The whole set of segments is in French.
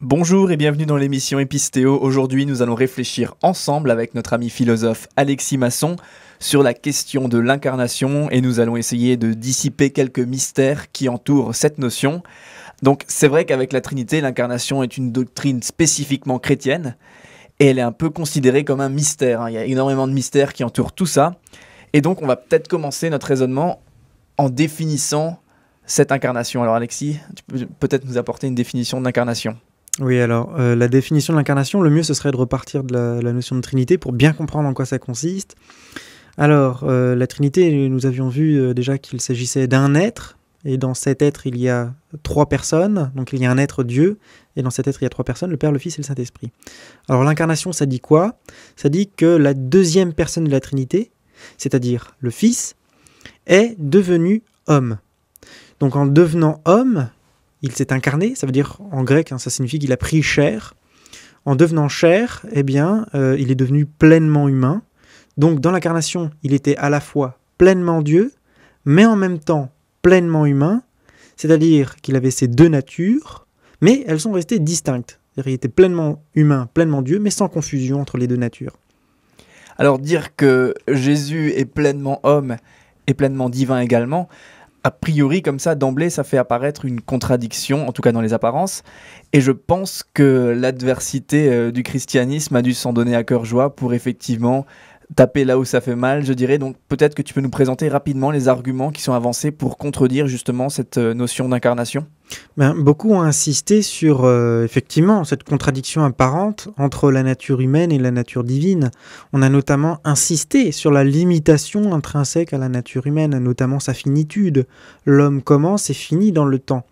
Bonjour et bienvenue dans l'émission Épistéo. Aujourd'hui, nous allons réfléchir ensemble avec notre ami philosophe Alexis Masson sur la question de l'incarnation et nous allons essayer de dissiper quelques mystères qui entourent cette notion. Donc, c'est vrai qu'avec la Trinité, l'incarnation est une doctrine spécifiquement chrétienne et elle est un peu considérée comme un mystère. Il y a énormément de mystères qui entourent tout ça. Et donc, on va peut-être commencer notre raisonnement en définissant cette incarnation. Alors Alexis, tu peux peut-être nous apporter une définition de l'incarnation. Oui, alors la définition de l'incarnation, le mieux ce serait de repartir de la notion de Trinité pour bien comprendre en quoi ça consiste. Alors, la Trinité, nous avions vu déjà qu'il s'agissait d'un être, et dans cet être il y a trois personnes, donc il y a un être Dieu, et dans cet être il y a trois personnes, le Père, le Fils et le Saint-Esprit. Alors l'incarnation, ça dit quoi? Ça dit que la deuxième personne de la Trinité, c'est-à-dire le Fils, est devenu homme. Donc en devenant homme, il s'est incarné, ça veut dire en grec, ça signifie qu'il a pris chair. En devenant chair, eh bien, il est devenu pleinement humain. Donc dans l'incarnation, il était à la fois pleinement Dieu, mais en même temps pleinement humain, c'est-à-dire qu'il avait ces deux natures, mais elles sont restées distinctes. C'est-à-dire qu'il était pleinement humain, pleinement Dieu, mais sans confusion entre les deux natures. Alors dire que Jésus est pleinement homme et pleinement divin également, a priori, comme ça, d'emblée, ça fait apparaître une contradiction, en tout cas dans les apparences. Et je pense que l'adversité du christianisme a dû s'en donner à cœur joie pour effectivement taper là où ça fait mal, je dirais. Donc peut-être que tu peux nous présenter rapidement les arguments qui sont avancés pour contredire justement cette notion d'incarnation. Beaucoup ont insisté sur effectivement cette contradiction apparente entre la nature humaine et la nature divine. On a notamment insisté sur la limitation intrinsèque à la nature humaine, notamment sa finitude. L'homme commence et finit dans le temps.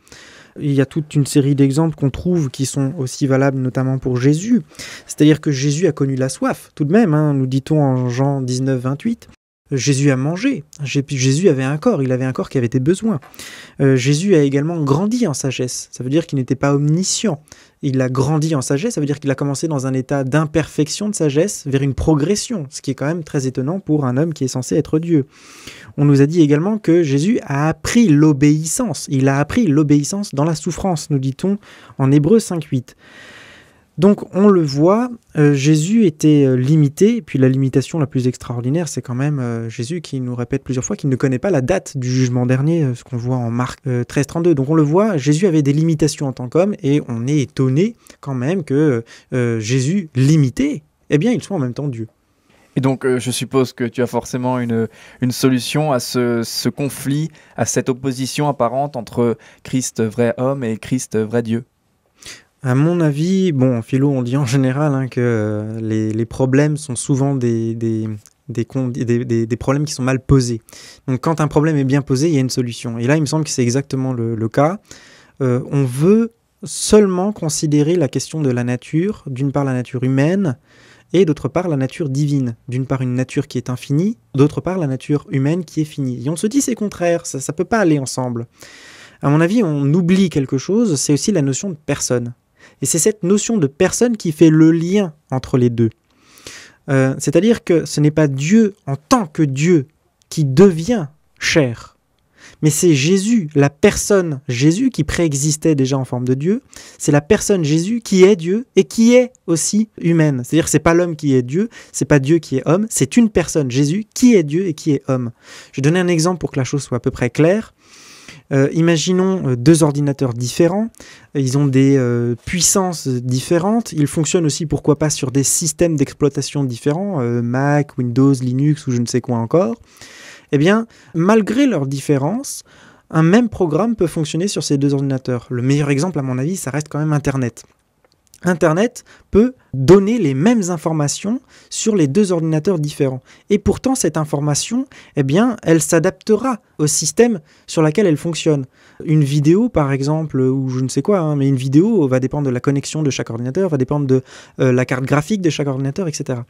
Il y a toute une série d'exemples qu'on trouve qui sont aussi valables notamment pour Jésus. C'est-à-dire que Jésus a connu la soif, tout de même, nous dit-on en Jean 19, 28. Jésus a mangé, Jésus avait un corps, il avait un corps qui avait des besoins. Jésus a également grandi en sagesse, ça veut dire qu'il n'était pas omniscient. Il a grandi en sagesse, ça veut dire qu'il a commencé dans un état d'imperfection de sagesse vers une progression, ce qui est quand même très étonnant pour un homme qui est censé être Dieu. On nous a dit également que Jésus a appris l'obéissance, il a appris l'obéissance dans la souffrance, nous dit-on en Hébreux 5, 8. Donc on le voit, Jésus était limité, et puis la limitation la plus extraordinaire, c'est quand même Jésus qui nous répète plusieurs fois qu'il ne connaît pas la date du jugement dernier, ce qu'on voit en Marc 13, 32. Donc on le voit, Jésus avait des limitations en tant qu'homme, et on est étonné quand même que Jésus, limité, eh bien il soit en même temps Dieu. Et donc je suppose que tu as forcément une solution à ce conflit, à cette opposition apparente entre Christ vrai homme et Christ vrai Dieu. À mon avis, en philo, on dit en général que les problèmes sont souvent des problèmes qui sont mal posés. Donc quand un problème est bien posé, il y a une solution. Et là, il me semble que c'est exactement le cas. On veut seulement considérer la question de la nature, d'une part la nature humaine, et d'autre part la nature divine. D'une part une nature qui est infinie, d'autre part la nature humaine qui est finie. Et on se dit c'est contraire, ça ne peut pas aller ensemble. À mon avis, on oublie quelque chose, c'est aussi la notion de personne. Et c'est cette notion de personne qui fait le lien entre les deux. C'est-à-dire que ce n'est pas Dieu en tant que Dieu qui devient chair, mais c'est Jésus, la personne Jésus qui préexistait déjà en forme de Dieu. C'est la personne Jésus qui est Dieu et qui est aussi humaine. C'est-à-dire que c'est pas l'homme qui est Dieu, c'est pas Dieu qui est homme, c'est une personne Jésus qui est Dieu et qui est homme. Je vais donner un exemple pour que la chose soit à peu près claire. Imaginons deux ordinateurs différents, ils ont des puissances différentes, ils fonctionnent aussi pourquoi pas sur des systèmes d'exploitation différents, Mac, Windows, Linux ou je ne sais quoi encore. Eh bien, malgré leurs différences, un même programme peut fonctionner sur ces deux ordinateurs. Le meilleur exemple à mon avis, ça reste quand même Internet. Internet peut donner les mêmes informations sur les deux ordinateurs différents. Et pourtant, cette information, eh bien, elle s'adaptera au système sur lequel elle fonctionne. Une vidéo, par exemple, ou je ne sais quoi, mais une vidéo va dépendre de la connexion de chaque ordinateur, va dépendre de la carte graphique de chaque ordinateur, etc.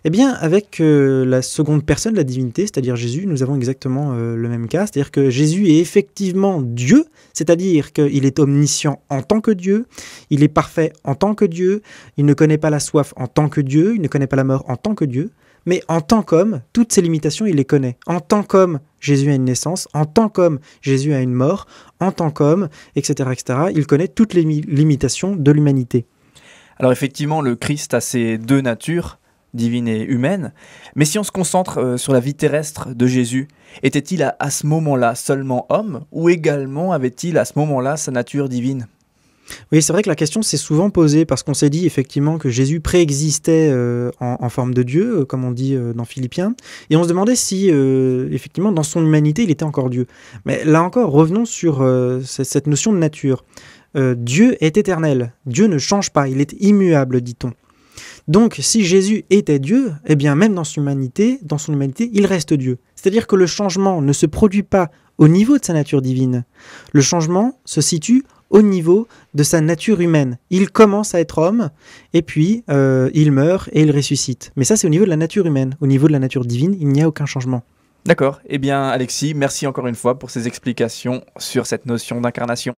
Eh bien, avec la seconde personne, la divinité, c'est-à-dire Jésus, nous avons exactement le même cas. C'est-à-dire que Jésus est effectivement Dieu, c'est-à-dire qu'il est omniscient en tant que Dieu, il est parfait en tant que Dieu, il ne connaît pas la soif en tant que Dieu, il ne connaît pas la mort en tant que Dieu, Mais en tant qu'homme, toutes ces limitations, il les connaît. En tant qu'homme, Jésus a une naissance. En tant qu'homme, Jésus a une mort. En tant qu'homme, etc., etc., il connaît toutes les limitations de l'humanité. Alors effectivement, le Christ a ces deux natures, divine et humaine. Mais si on se concentre sur la vie terrestre de Jésus, était-il à ce moment-là seulement homme ou également avait-il à ce moment-là sa nature divine ? Oui, c'est vrai que la question s'est souvent posée parce qu'on s'est dit effectivement que Jésus préexistait en forme de Dieu, comme on dit dans Philippiens, et on se demandait si effectivement dans son humanité il était encore Dieu. Mais là encore, revenons sur cette notion de nature. Dieu est éternel, Dieu ne change pas, il est immuable, dit-on. Donc si Jésus était Dieu, eh bien même dans son humanité, il reste Dieu. C'est-à-dire que le changement ne se produit pas au niveau de sa nature divine. Le changement se situe au niveau de sa nature humaine. Il commence à être homme, et puis il meurt et il ressuscite. Mais ça, c'est au niveau de la nature humaine. Au niveau de la nature divine, il n'y a aucun changement. D'accord. Eh bien, Alexis, merci encore une fois pour ces explications sur cette notion d'incarnation.